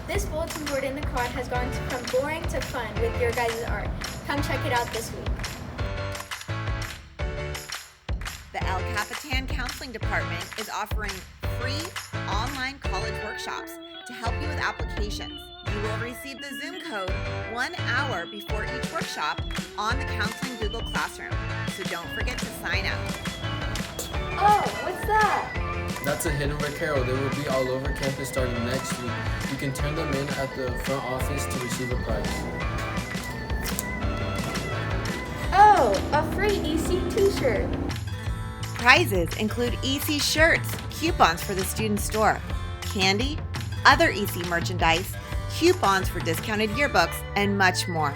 This bulletin board in the car has gone from boring to fun with your guys' art. Come check it out this week. The El Capitan Counseling Department is offering free online college workshops to help you with applications. You will receive the Zoom code 1 hour before each workshop on the Counseling Google Classroom, so don't forget to sign up. Oh, what's that? That's a hidden Recaro. They will be all over campus starting next week. You can turn them in at the front office to receive a prize. Oh, a free EC t-shirt. Prizes include EC shirts, coupons for the student store, candy, other EC merchandise, coupons for discounted yearbooks, and much more.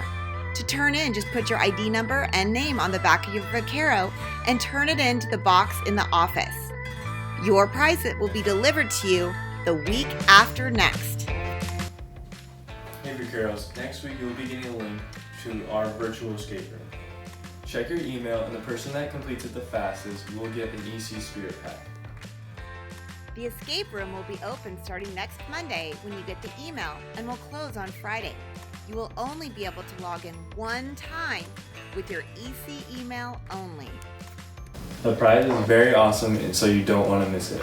To turn in, just put your ID number and name on the back of your Recaro and turn it into the box in the office. Your prize will be delivered to you the week after next. Hey Vaqueros, next week you will be getting a link to our virtual escape room. Check your email and the person that completes it the fastest will get an EC Spirit Pack. The escape room will be open starting next Monday when you get the email and will close on Friday. You will only be able to log in one time with your EC email only. The prize is very awesome, and so you don't want to miss it.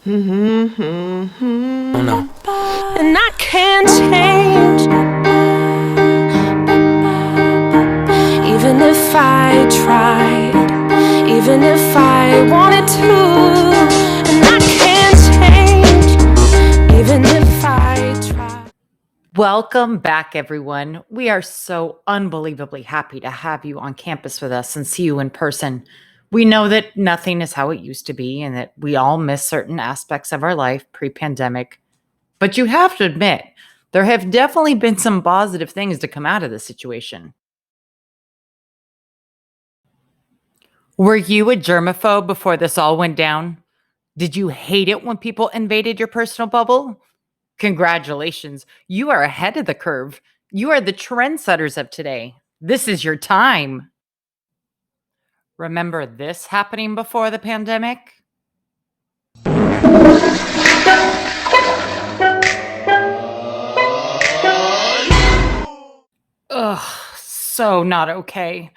Oh no. And I can't change, even if I tried, even if I wanted to. And I can't change, even if I tried. Welcome back, everyone. We are so unbelievably happy to have you on campus with us and see you in person. We know that nothing is how it used to be and that we all miss certain aspects of our life pre-pandemic. But you have to admit, there have definitely been some positive things to come out of this situation. Were you a germaphobe before this all went down? Did you hate it when people invaded your personal bubble? Congratulations, you are ahead of the curve. You are the trendsetters of today. This is your time. Remember this happening before the pandemic? Ugh, so not okay.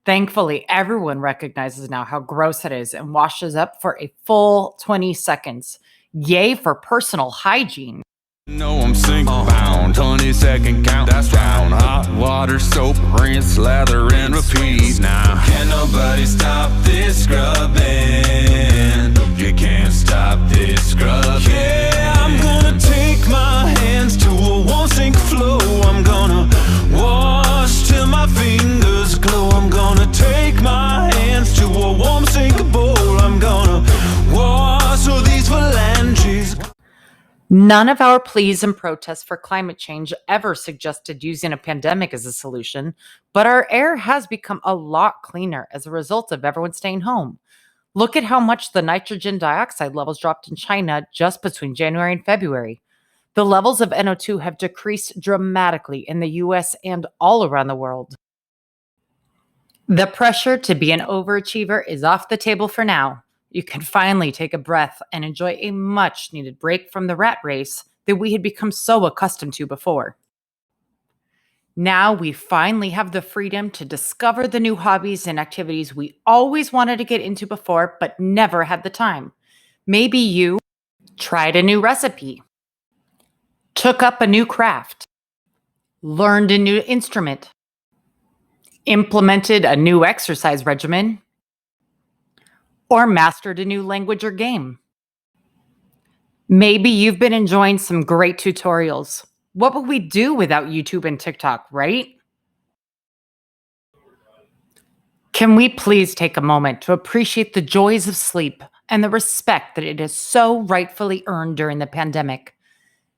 Thankfully, everyone recognizes now how gross it is and washes up for a full 20 seconds. Yay for personal hygiene. No, I'm single bound, 20-second count, that's down. Hot water, soap, rinse, lather, and repeat now. Can nobody stop this scrubbing? You can't stop this scrubbing. Yeah, I'm gonna take my hands to a warm sink flow. I'm gonna wash till my fingers glow. I'm gonna take my hands to a warm sink bowl. I'm gonna wash all these phalanges. None of our pleas and protests for climate change ever suggested using a pandemic as a solution, but our air has become a lot cleaner as a result of everyone staying home. Look at how much the nitrogen dioxide levels dropped in China just between January and February. The levels of NO2 have decreased dramatically in the US and all around the world. The pressure to be an overachiever is off the table for now. You can finally take a breath and enjoy a much needed break from the rat race that we had become so accustomed to before. Now we finally have the freedom to discover the new hobbies and activities we always wanted to get into before, but never had the time. Maybe you tried a new recipe, took up a new craft, learned a new instrument, implemented a new exercise regimen, or mastered a new language or game. Maybe you've been enjoying some great tutorials. What would we do without YouTube and TikTok, right? Can we please take a moment to appreciate the joys of sleep and the respect that it has so rightfully earned during the pandemic?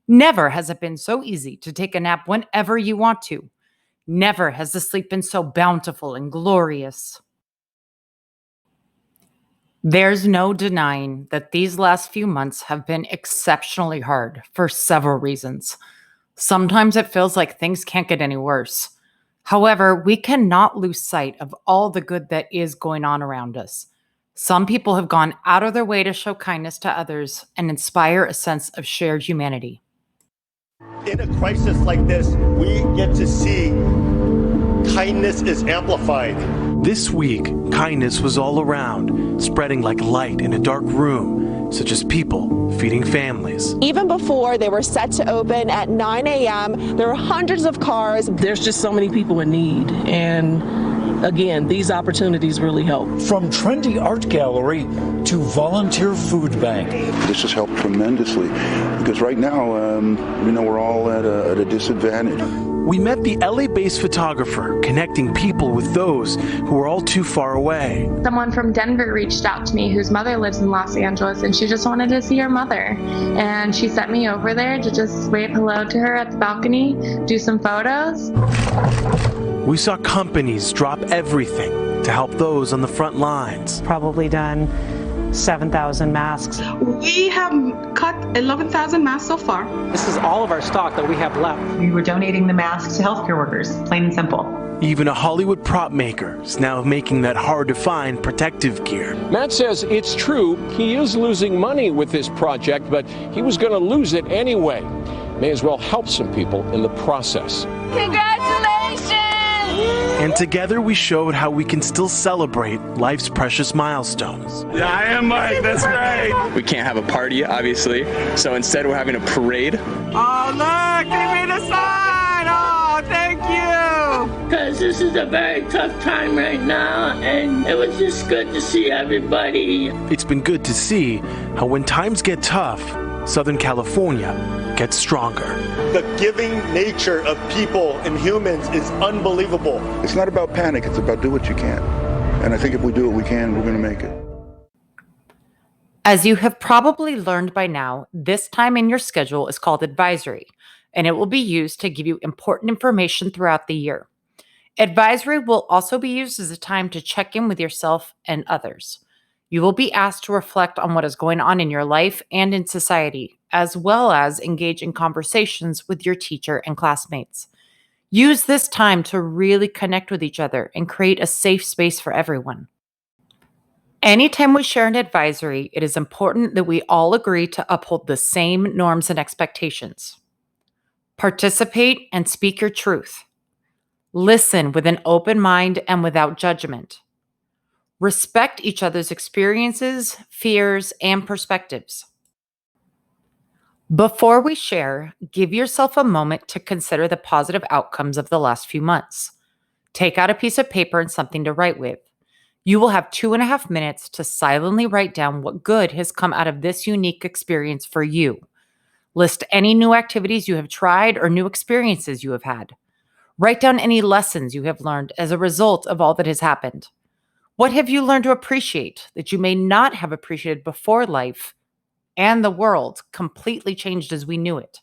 Never has it been so easy to take a nap whenever you want to. Never has the sleep been so bountiful and glorious. There's no denying that these last few months have been exceptionally hard for several reasons. Sometimes it feels like things can't get any worse. However, we cannot lose sight of all the good that is going on around us. Some people have gone out of their way to show kindness to others and inspire a sense of shared humanity. In a crisis like this, we get to see kindness is amplified. This week, kindness was all around, spreading like light in a dark room, such as people feeding families. Even before they were set to open at 9 a.m., there were hundreds of cars. There's just so many people in need, and again, these opportunities really help. From trendy art gallery to volunteer food bank. This has helped tremendously because right now, we're all at a disadvantage. We met the LA-based photographer connecting people with those who are all too far away. Someone from Denver reached out to me whose mother lives in Los Angeles, and she just wanted to see her mother. And she sent me over there to just wave hello to her at the balcony, do some photos. We saw companies drop everything to help those on the front lines. Probably done 7,000 masks. We have cut 11,000 masks so far. This is all of our stock that we have left. We were donating the masks to healthcare workers, plain and simple. Even a Hollywood prop maker is now making that hard-to-find protective gear. Matt says it's true, he is losing money with this project, but he was going to lose it anyway. May as well help some people in the process. Congratulations! And together we showed how we can still celebrate life's precious milestones. Yeah, I am Mike, that's great. We can't have a party, obviously, so instead we're having a parade. Oh, look, they made a sign! Oh, thank you! Because this is a very tough time right now, and it was just good to see everybody. It's been good to see how when times get tough, Southern California gets stronger. The giving nature of people and humans is unbelievable. It's not about panic, it's about do what you can. And I think if we do what we can, we're going to make it. As you have probably learned by now, this time in your schedule is called advisory, and it will be used to give you important information throughout the year. Advisory will also be used as a time to check in with yourself and others. You will be asked to reflect on what is going on in your life and in society, as well as engage in conversations with your teacher and classmates. Use this time to really connect with each other and create a safe space for everyone. Anytime we share an advisory, it is important that we all agree to uphold the same norms and expectations. Participate and speak your truth. Listen with an open mind and without judgment. Respect each other's experiences, fears, and perspectives. Before we share, give yourself a moment to consider the positive outcomes of the last few months. Take out a piece of paper and something to write with. You will have 2.5 minutes to silently write down what good has come out of this unique experience for you. List any new activities you have tried or new experiences you have had. Write down any lessons you have learned as a result of all that has happened. What have you learned to appreciate that you may not have appreciated before life and the world completely changed as we knew it?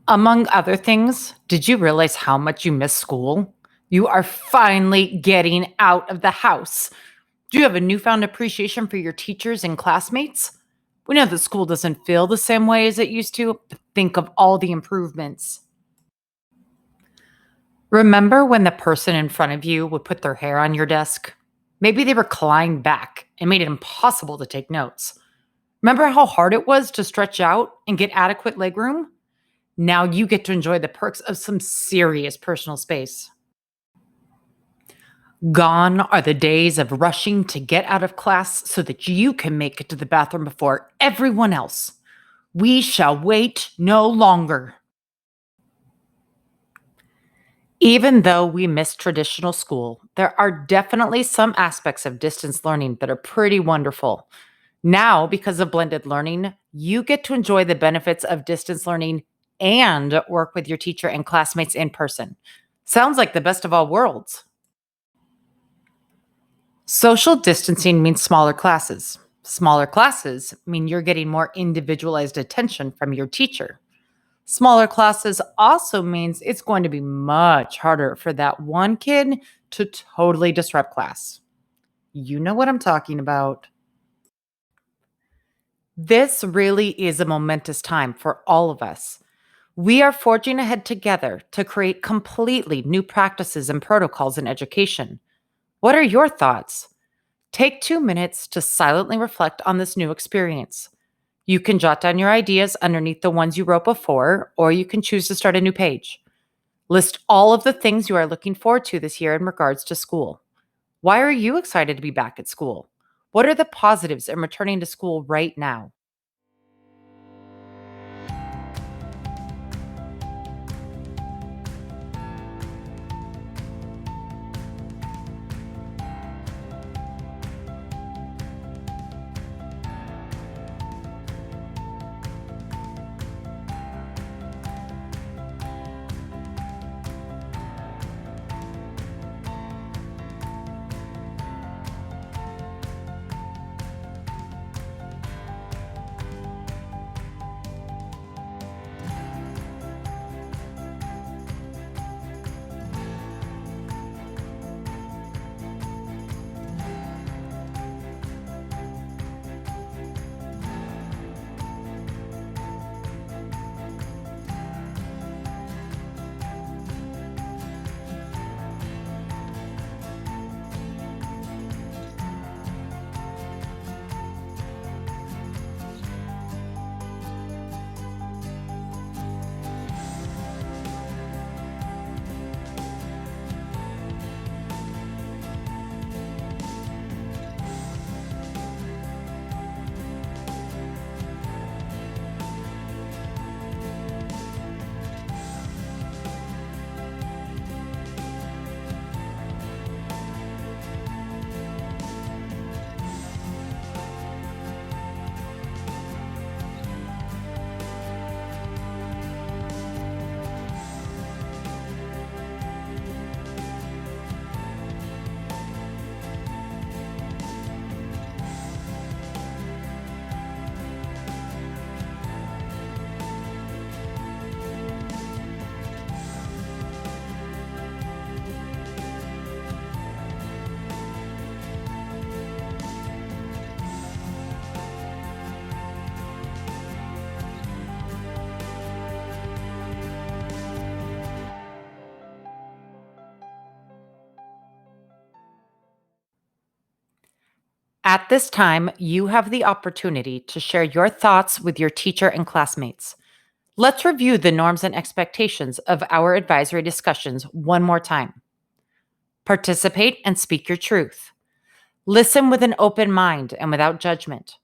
Among other things, did you realize how much you miss school? You are finally getting out of the house. Do you have a newfound appreciation for your teachers and classmates? We know that school doesn't feel the same way as it used to, but think of all the improvements. Remember when the person in front of you would put their hair on your desk? Maybe they reclined back and made it impossible to take notes. Remember how hard it was to stretch out and get adequate legroom? Now you get to enjoy the perks of some serious personal space. Gone are the days of rushing to get out of class so that you can make it to the bathroom before everyone else. We shall wait no longer. Even though we miss traditional school, there are definitely some aspects of distance learning that are pretty wonderful. Now, because of blended learning, you get to enjoy the benefits of distance learning and work with your teacher and classmates in person. Sounds like the best of all worlds. Social distancing means smaller classes. Smaller classes mean you're getting more individualized attention from your teacher. Smaller classes also means it's going to be much harder for that one kid to totally disrupt class. You know what I'm talking about. This really is a momentous time for all of us. We are forging ahead together to create completely new practices and protocols in education. What are your thoughts? Take 2 minutes to silently reflect on this new experience. You can jot down your ideas underneath the ones you wrote before, or you can choose to start a new page. List all of the things you are looking forward to this year in regards to school. Why are you excited to be back at school? What are the positives in returning to school right now? At this time, you have the opportunity to share your thoughts with your teacher and classmates. Let's review the norms and expectations of our advisory discussions one more time. Participate and speak your truth. Listen with an open mind and without judgment.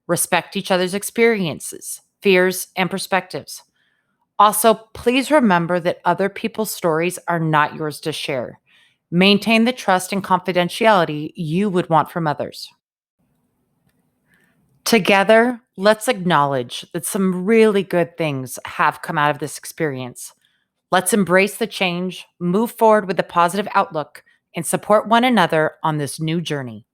Respect each other's experiences, fears, and perspectives. Also, please remember that other people's stories are not yours to share. Maintain the trust and confidentiality you would want from others. Together, let's acknowledge that some really good things have come out of this experience. Let's embrace the change, move forward with a positive outlook, and support one another on this new journey.